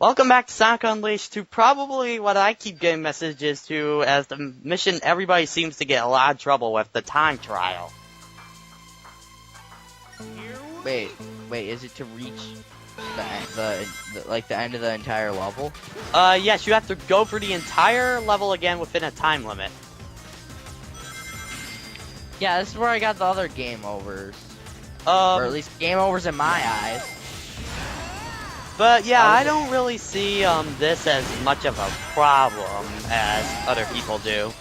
Welcome back to Sonic Unleashed to probably what I keep getting messages to as the mission everybody seems to get a lot of trouble with, the time trial. Wait, is it to reach the end of the entire level? Yes, you have to go through the entire level again within a time limit. Yeah, this is where I got the other game overs. Or at least game overs in my eyes. But yeah, I don't really see this as much of a problem as other people do.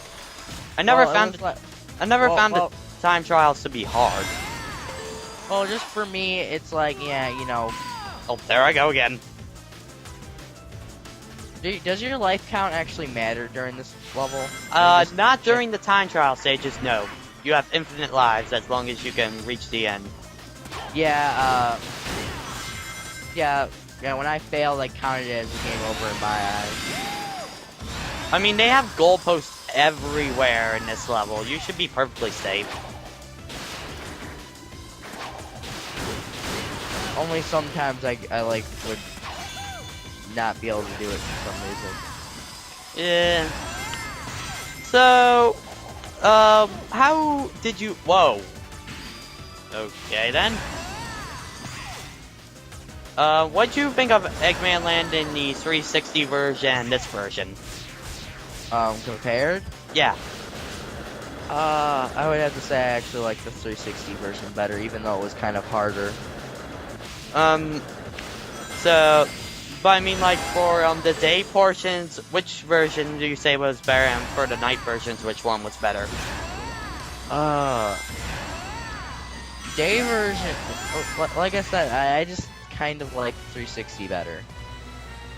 I never found the time trials to be hard. Well, just for me, it's like, yeah, you know. Oh, there I go again. Does your life count actually matter during this level? Not during the time trial stages, no. You have infinite lives as long as you can reach the end. Yeah, when I failed, I counted it as a game over in my eyes. I mean, they have goalposts everywhere in this level. You should be perfectly safe. Only sometimes I would not be able to do it for some reason. Yeah. So, how did you... Whoa. Okay, then. What'd you think of Eggman Land in the 360 version and this version? Compared? Yeah. I would have to say I actually like the 360 version better, even though it was kind of harder. But I mean, like, for, the day portions, which version do you say was better, and for the night versions, which one was better? Day version, like I said, I just kind of like 360 better.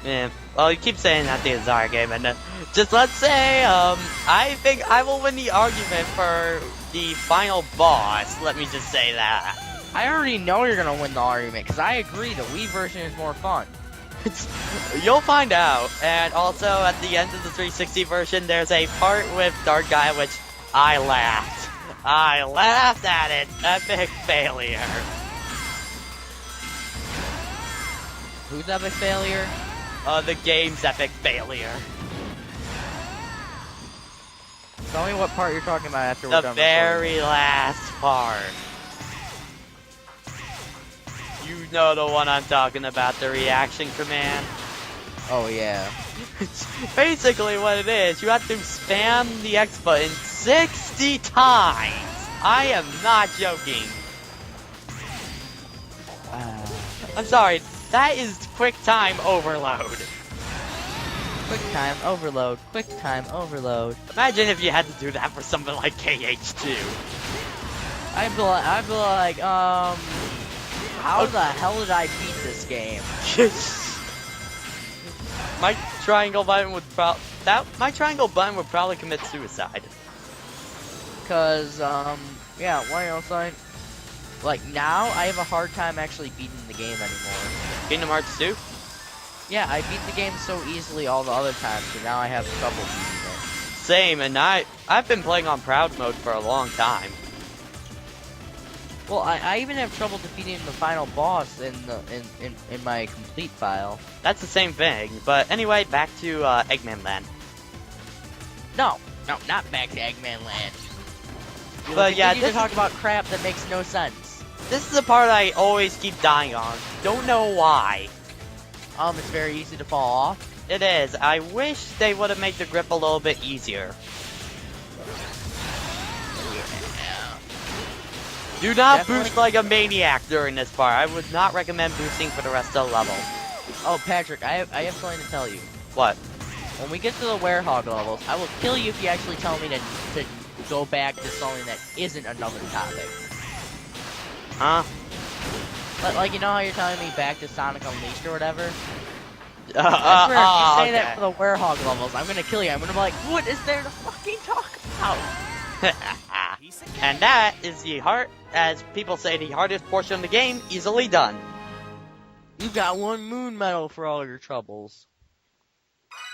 Yeah, well, you keep saying that the entire game, and just let's say, I think I will win the argument for the final boss, let me just say that. I already know you're gonna win the argument, because I agree, the Wii version is more fun. You'll find out, and also at the end of the 360 version, there's a part with Dark Guy which I laughed. I laughed at it. Epic failure. Who's epic failure? The game's epic failure. Tell me what part you're talking about after we're done. The very last part. You know the one I'm talking about, the reaction command. Oh, yeah. Basically what it is, you have to spam the X button 60 times. I am not joking. I'm sorry, that is quick time overload. Quick time overload, quick time overload. Imagine if you had to do that for something like KH2. I'd be like, how the hell did I beat this game? My triangle button would probably commit suicide. Cause, yeah, why else like, now I have a hard time actually beating the game anymore. Kingdom Hearts 2? Yeah, I beat the game so easily all the other times, so now I have trouble beating it. Same, and I've been playing on proud mode for a long time. Well, I even have trouble defeating the final boss in my complete file. That's the same thing, but anyway, back to Eggman Land. No, not back to Eggman Land. But yeah, this talk about crap that makes no sense. This is the part I always keep dying on. Don't know why. It's very easy to fall off. It is. I wish they would have made the grip a little bit easier. Do not boost like a maniac during this part. I would not recommend boosting for the rest of the level. Oh, Patrick, I have something to tell you. What? When we get to the werehog levels, I will kill you if you actually tell me to go back to something that isn't another topic. Huh? But, like, you know how you're telling me back to Sonic Unleashed or whatever? If you say that for the werehog levels, I'm gonna kill you. I'm gonna be like, what is there to fucking talk about? And that is as people say, the hardest portion of the game, easily done. You got one moon medal for all your troubles.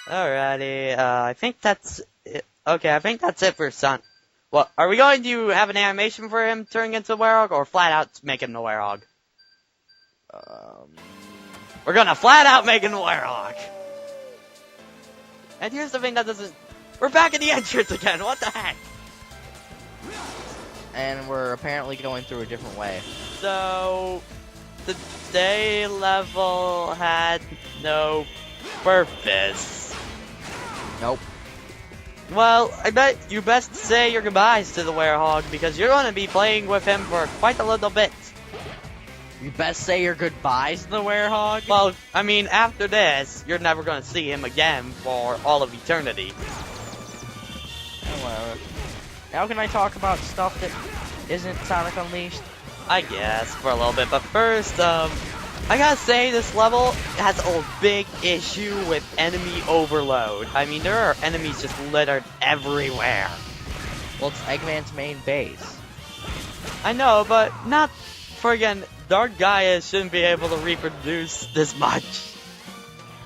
Alrighty, I think that's it. Okay, I think that's it for Son. Well, are we going to have an animation for him turning into a werewolf, or flat out make him the werewolf? We're gonna flat out make a Werehog. And here's the thing that doesn't... We're back in the entrance again, what the heck? And we're apparently going through a different way. So... the day level had no purpose. Nope. Well, I bet you best say your goodbyes to the Werehog because you're going to be playing with him for quite a little bit. You best say your goodbyes to the Werehog? Well, I mean, after this, you're never going to see him again for all of eternity. Oh, well. How can I talk about stuff that isn't Sonic Unleashed? I guess, for a little bit, but first, I gotta say, this level has a big issue with enemy overload. I mean, there are enemies just littered everywhere. Well, it's Eggman's main base. I know, but not friggin' Dark Gaia shouldn't be able to reproduce this much.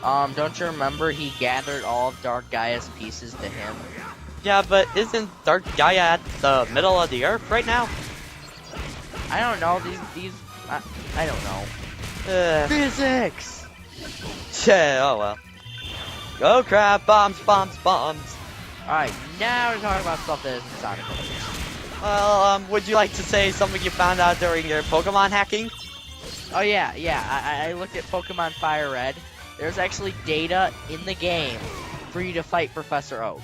Don't you remember he gathered all of Dark Gaia's pieces to him? Yeah, but isn't Dark Gaia at the middle of the earth right now? I don't know, I don't know. Physics! Yeah, oh well. Oh crap, bombs, bombs, bombs. Alright, now we're talking about stuff that isn't Sonic Unleashed. Well, would you like to say something you found out during your Pokemon hacking? Oh yeah, I looked at Pokemon Fire Red. There's actually data in the game for you to fight Professor Oak.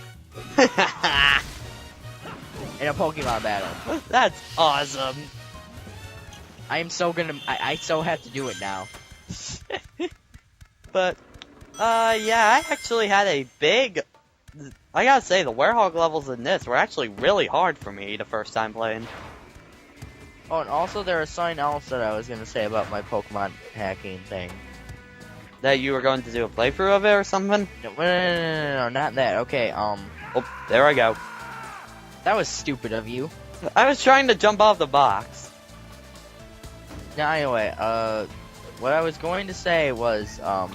In a Pokemon battle. That's awesome. I so have to do it now. But, yeah, I actually had a big... I gotta say, the Werehog levels in this were actually really hard for me the first time playing. Oh, and also there was something else that I was gonna say about my Pokemon hacking thing. That you were going to do a playthrough of it or something? No, not that. Okay, Oh, there I go. that was stupid of you. I was trying to jump off the box. Now, anyway, what I was going to say was, I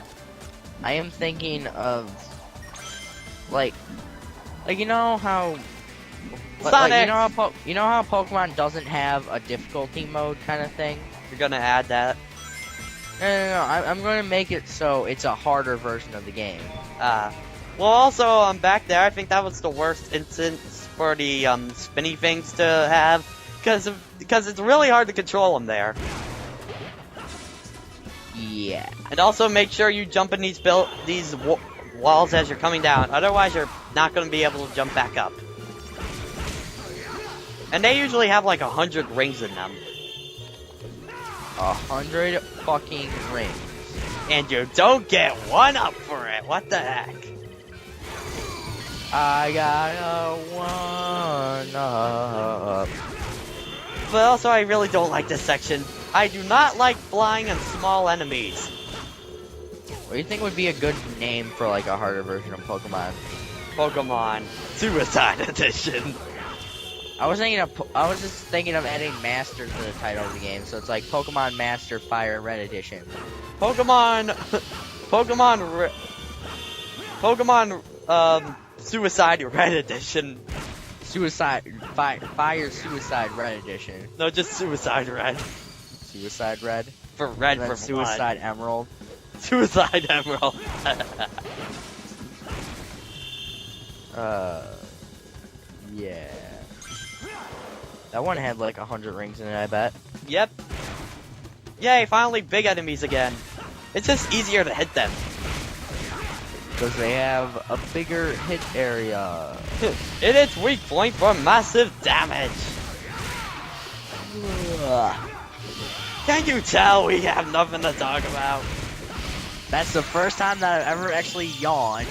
am thinking of, like, you know how, Sonic! you know how Pokemon doesn't have a difficulty mode kind of thing? You're gonna add that? No, I'm going to make it so it's a harder version of the game. Well, also, back there, I think that was the worst instance for the, spinny things to have, because it's really hard to control them there. Yeah. And also make sure you jump in these walls as you're coming down, otherwise you're not going to be able to jump back up. And they usually have like 100 rings in them. 100 fucking rings. And you don't get one up for it, what the heck? I got a one up. But also I really don't like this section. I do not like flying and small enemies. What do you think would be a good name for like a harder version of Pokemon? Pokemon Suicide Edition. I was just thinking of adding Master to the title of the game, so it's like Pokemon Master Fire Red Edition. Pokemon Suicide Red Edition. Fire Suicide Red Edition. No, just Suicide Red. Suicide Red? For red for Suicide blood. Emerald. Suicide Emerald. Yeah. That one had like 100 rings in it, I bet. Yep. Yay, finally big enemies again. It's just easier to hit them. Because they have a bigger hit area. It is weak point for massive damage. Can't you tell we have nothing to talk about? That's the first time that I've ever actually yawned.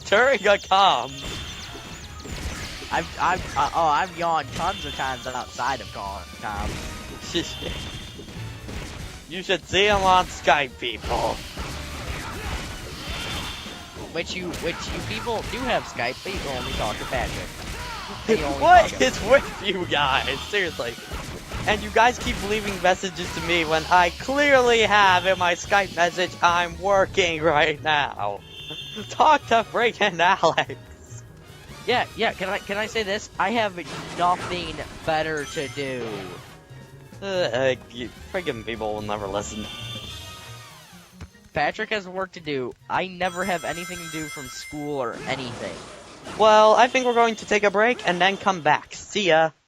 During a comm. I've yawned tons of times outside of comms. You should see him on Skype, people. Which you people do have Skype, but you only talk to Patrick. What is with you guys? Seriously. And you guys keep leaving messages to me when I clearly have in my Skype message, I'm working right now. Talk to freaking Alex. Yeah, can I say this? I have nothing better to do. Freaking people will never listen. Patrick has work to do. I never have anything to do from school or anything. Well, I think we're going to take a break and then come back. See ya.